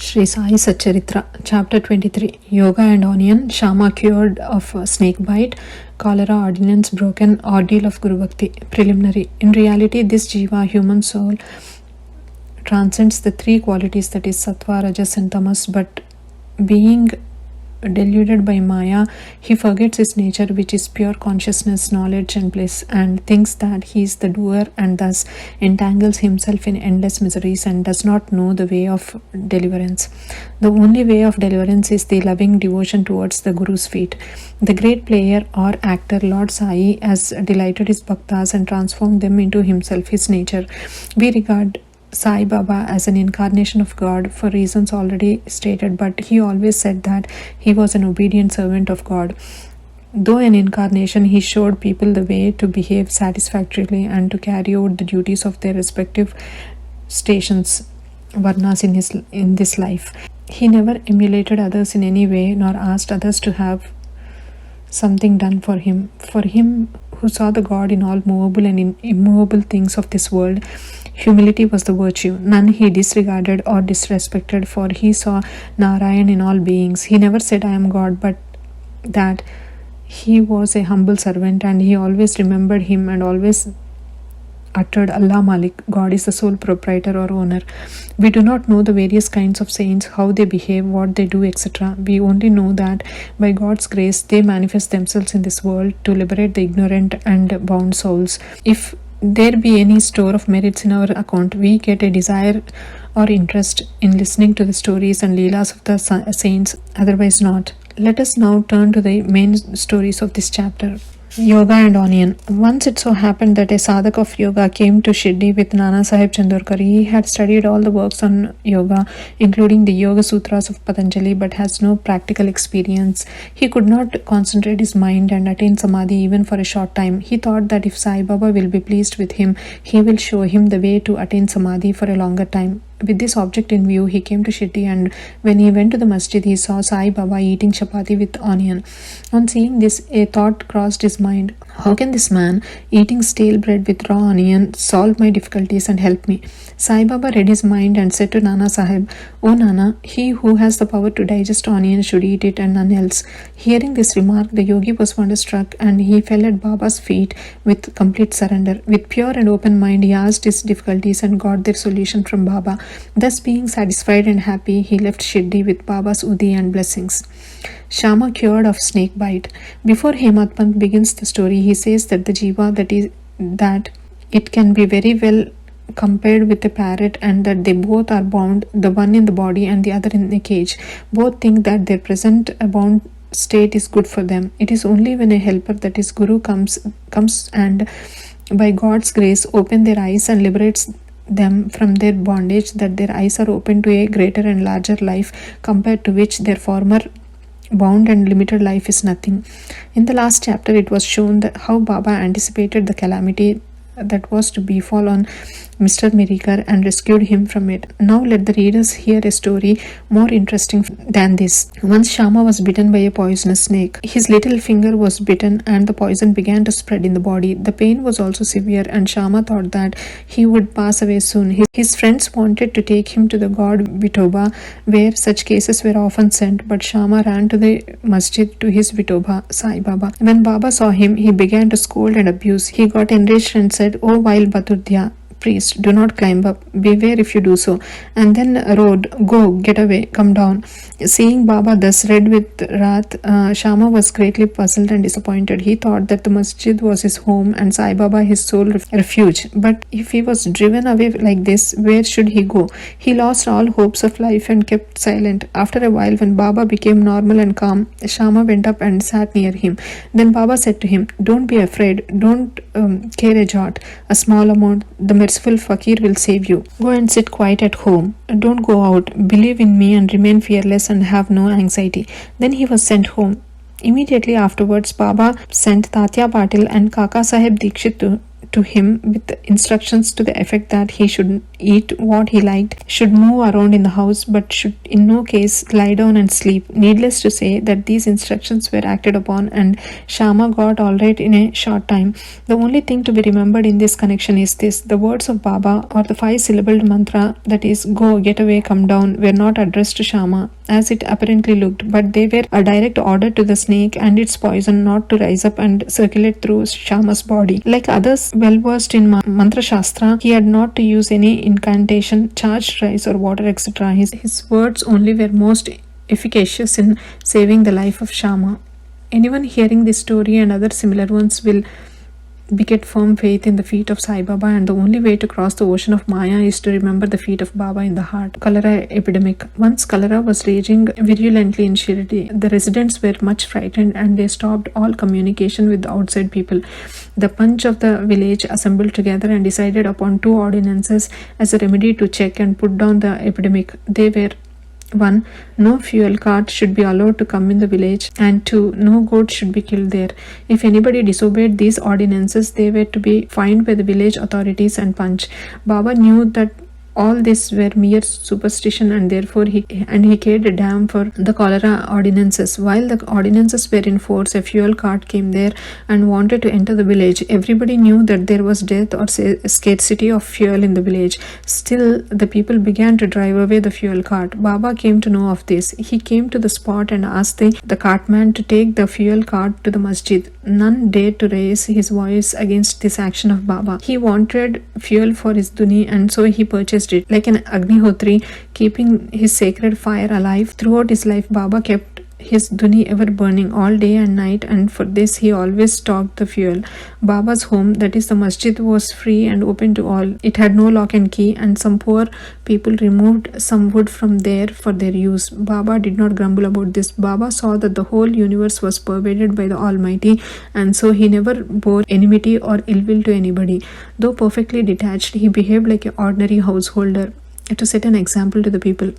Sri Sai Satcharitra, Chapter 23, Yoga and Onion, Shama cured of snake bite, cholera ordinance broken, ordeal of Guru Bhakti. Preliminary. In reality, this Jiva, human soul, transcends the three qualities, that is Sattva, Rajas and Tamas, but being deluded by Maya, he forgets his nature, which is pure consciousness, knowledge and bliss, and thinks that he is the doer, and thus entangles himself in endless miseries and does not know the way of deliverance. The only way of deliverance is the loving devotion towards the Guru's feet. The great player or actor Lord Sai has delighted his bhaktas and transformed them into himself, his nature. We regard Sai Baba as an incarnation of God for reasons already stated, but he always said that he was an obedient servant of God. Though an incarnation, he showed people the way to behave satisfactorily and to carry out the duties of their respective stations, varnas, in this life. He never emulated others in any way, nor asked others to have something done for him. For him who saw the God in all movable and immovable things of this world, humility was the virtue. None he disregarded or disrespected, for he saw Narayan in all beings. He never said, I am God, but that he was a humble servant, and he always remembered him and always uttered Allah Malik, God is the sole proprietor or owner. We do not know the various kinds of saints, how they behave, what they do, etc. We only know that by God's grace they manifest themselves in this world to liberate the ignorant and bound souls. If there be any store of merits in our account, we get a desire or interest in listening to the stories and leelas of the saints, otherwise not. Let us now turn to the main stories of this chapter. Yoga and Onion. Once it so happened that a sadhak of yoga came to Shirdi with Nana Sahib Chandorkar. He had studied all the works on yoga, including the Yoga Sutras of Patanjali, but has no practical experience. He could not concentrate his mind and attain samadhi even for a short time. He thought that if Sai Baba will be pleased with him, he will show him the way to attain samadhi for a longer time. With this object in view, he came to Shirdi, and when he went to the masjid, he saw Sai Baba eating chapati with onion. On seeing this, a thought crossed his mind. How can this man, eating stale bread with raw onion, solve my difficulties and help me? Sai Baba read his mind and said to Nana Sahib, O Nana, he who has the power to digest onion should eat it and none else. Hearing this remark, the yogi was wonderstruck, and he fell at Baba's feet with complete surrender. With pure and open mind, he asked his difficulties and got their solution from Baba. Thus, being satisfied and happy, he left Shirdi with Baba's Udi and blessings. Shama cured of snake bite. Before Hemant Pant begins the story, he says that the jiva, that it can be very well compared with a parrot, and that they both are bound, the one in the body and the other in a cage. Both think that their present bound state is good for them. It is only when a helper, that is Guru, comes and by God's grace open their eyes and liberates them from their bondage, that their eyes are open to a greater and larger life, compared to which their former bound and limited life is nothing. In the last chapter, it was shown that how Baba anticipated the calamity that was to befall on Mr. Mirikar and rescued him from it. Now let the readers hear a story more interesting than this. Once Shama was bitten by a poisonous snake. His little finger was bitten and the poison began to spread in the body. The pain was also severe, and Shama thought that he would pass away soon. His friends wanted to take him to the god Vitoba, where such cases were often sent, but Shama ran to the masjid to his Vitoba, Sai Baba. When Baba saw him, he began to scold and abuse. He got enraged and said, O vile Baturdhya, priest, do not climb up, beware if you do so. And then roared, Go, get away, come down. Seeing Baba thus red with wrath, Shama was greatly puzzled and disappointed. He thought that the masjid was his home and Sai Baba his sole refuge. But if he was driven away like this, where should he go? He lost all hopes of life and kept silent. After a while, when Baba became normal and calm, Shama went up and sat near him. Then Baba said to him, Don't be afraid, don't care a jot, a small amount, the merciful fakir will save you. Go and sit quiet at home. Don't go out. Believe in me and remain fearless and have no anxiety. Then he was sent home. Immediately afterwards, Baba sent Tatya Patil and Kaka Sahib Dikshit to him with instructions to the effect that he should eat what he liked, should move around in the house, but should in no case lie down and sleep. Needless to say that these instructions were acted upon, and Shama got all right in a short time. The only thing to be remembered in this connection is this: the words of Baba, or the 5-syllabled mantra, that is, go, get away, come down, were not addressed to Shama, as it apparently looked, but they were a direct order to the snake and its poison not to rise up and circulate through Shama's body. Like others well versed in Mantra Shastra, he had not to use any incantation, charged rice or water, etc. His words only were most efficacious in saving the life of Shama. Anyone hearing this story and other similar ones will beget firm faith in the feet of Sai Baba, and the only way to cross the ocean of Maya is to remember the feet of Baba in the heart. Cholera epidemic. Once cholera was raging virulently in Shirdi. The residents were much frightened and they stopped all communication with the outside people. The Panch of the village assembled together and decided upon 2 ordinances as a remedy to check and put down the epidemic. They were: 1. No fuel cart should be allowed to come in the village, and 2. No goat should be killed there. If anybody disobeyed these ordinances, they were to be fined by the village authorities and Panch. Baba knew that all this were mere superstition, and therefore he cared a damn for the cholera ordinances. While the ordinances were in force, a fuel cart came there and wanted to enter the village. Everybody knew that there was death or scarcity of fuel in the village. Still, the people began to drive away the fuel cart. Baba came to know of this. He came to the spot and asked the cartman to take the fuel cart to the masjid. None dared to raise his voice against this action of Baba. He wanted fuel for his duni, and so he purchased it. Like an Agnihotri keeping his sacred fire alive, throughout his life Baba kept his duni ever burning all day and night, and for this he always stocked the fuel. Baba's home, that is the masjid, was free and open to all. It had no lock and key, and some poor people removed some wood from there for their use. Baba did not grumble about this. Baba saw that the whole universe was pervaded by the Almighty, and so he never bore enmity or ill will to anybody. Though perfectly detached, he behaved like an ordinary householder to set an example to the people.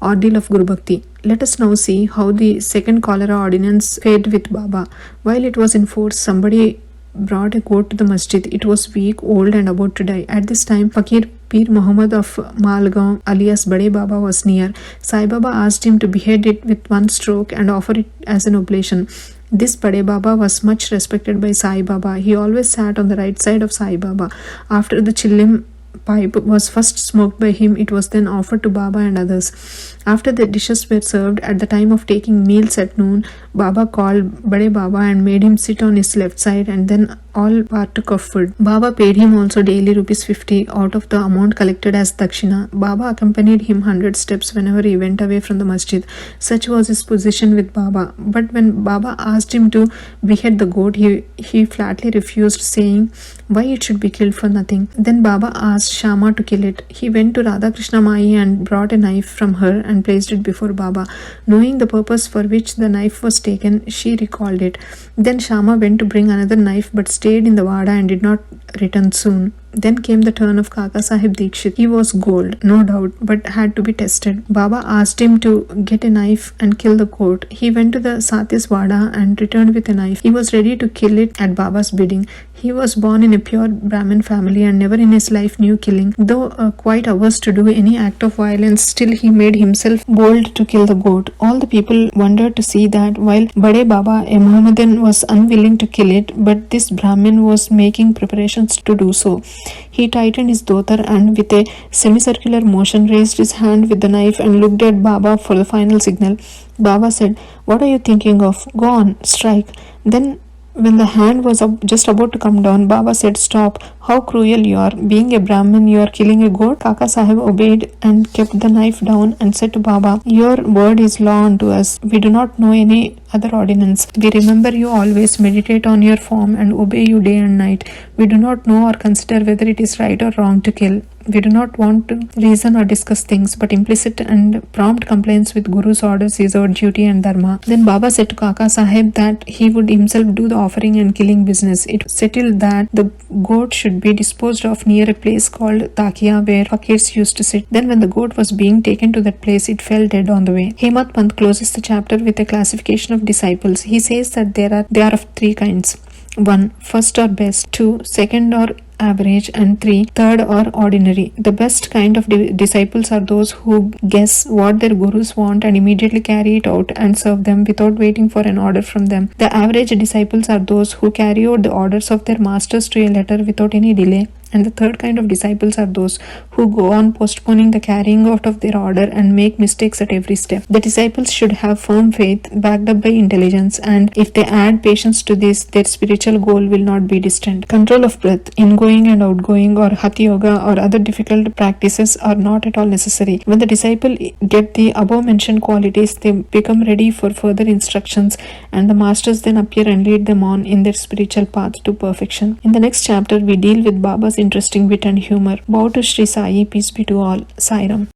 Ordeal of Guru Bhakti. Let us now see how the second cholera ordinance fared with Baba. While it was in force, somebody brought a goat to the masjid. It was weak, old and about to die. At this time, Fakir Pir Muhammad of Malgaon alias Bade Baba was near. Sai Baba asked him to behead it with one stroke and offer it as an oblation. This Bade Baba was much respected by Sai Baba. He always sat on the right side of Sai Baba. After the Chilim pipe was first smoked by him, it was then offered to Baba and others. After the dishes were served at the time of taking meals at noon, Baba called Bade Baba and made him sit on his left side, and then all partook of food. Baba paid him also daily ₹50 out of the amount collected as dakshina. Baba accompanied him 100 steps whenever he went away from the masjid. Such was his position with Baba. But when Baba asked him to behead the goat, he flatly refused, saying why it should be killed for nothing. Then Baba asked Shama to kill it. He went to Radha Krishna Mai and brought a knife from her and placed it before Baba. Knowing the purpose for which the knife was taken, she recalled it. Then Shama went to bring another knife but stayed in the Vada and did not return soon. Then came the turn of Kaka Sahib Dikshit. He was gold, no doubt, but had to be tested. Baba asked him to get a knife and kill the goat. He went to the Satyas Vada and returned with a knife. He was ready to kill it at Baba's bidding. He was born in a pure Brahmin family and never in his life knew killing. Though quite averse to do any act of violence, still he made himself bold to kill the goat. All the people wondered to see that while Bade Baba, a Mohammedan, was unwilling to kill it, but this Brahmin was making preparations to do so. He tightened his dhotar and with a semicircular motion raised his hand with the knife and looked at Baba for the final signal. Baba said, "What are you thinking of? Go on, strike." Then when the hand was just about to come down, Baba said, "Stop. How cruel you are. Being a Brahmin, you are killing a goat." Kaka Sahib obeyed and kept the knife down and said to Baba, "Your word is law unto us. We do not know any other ordinance. We remember you always, meditate on your form and obey you day and night. We do not know or consider whether it is right or wrong to kill. We do not want to reason or discuss things, but implicit and prompt compliance with Guru's orders is our duty and dharma." Then Baba said to Kaka Sahib that he would himself do the offering and killing business. It was settled that the goat should be disposed of near a place called Takia where fakirs used to sit. Then when the goat was being taken to that place, it fell dead on the way. Hemant Pant closes the chapter with a classification of disciples. He says that they are of 3 kinds. 1. First or best. 2. Second or average. And 3. Third or ordinary. The best kind of disciples are those who guess what their gurus want and immediately carry it out and serve them without waiting for an order from them. The average disciples are those who carry out the orders of their masters to a letter without any delay. And the third kind of disciples are those who go on postponing the carrying out of their order and make mistakes at every step. The disciples should have firm faith backed up by intelligence, and if they add patience to this, their spiritual goal will not be distant. Control of breath, ingoing and outgoing, or hatha yoga or other difficult practices are not at all necessary. When the disciple get the above mentioned qualities, they become ready for further instructions, and the masters then appear and lead them on in their spiritual path to perfection. In the next chapter, we deal with Baba's interesting wit and humor. Bow to Sri Sai, peace be to all. Sairam.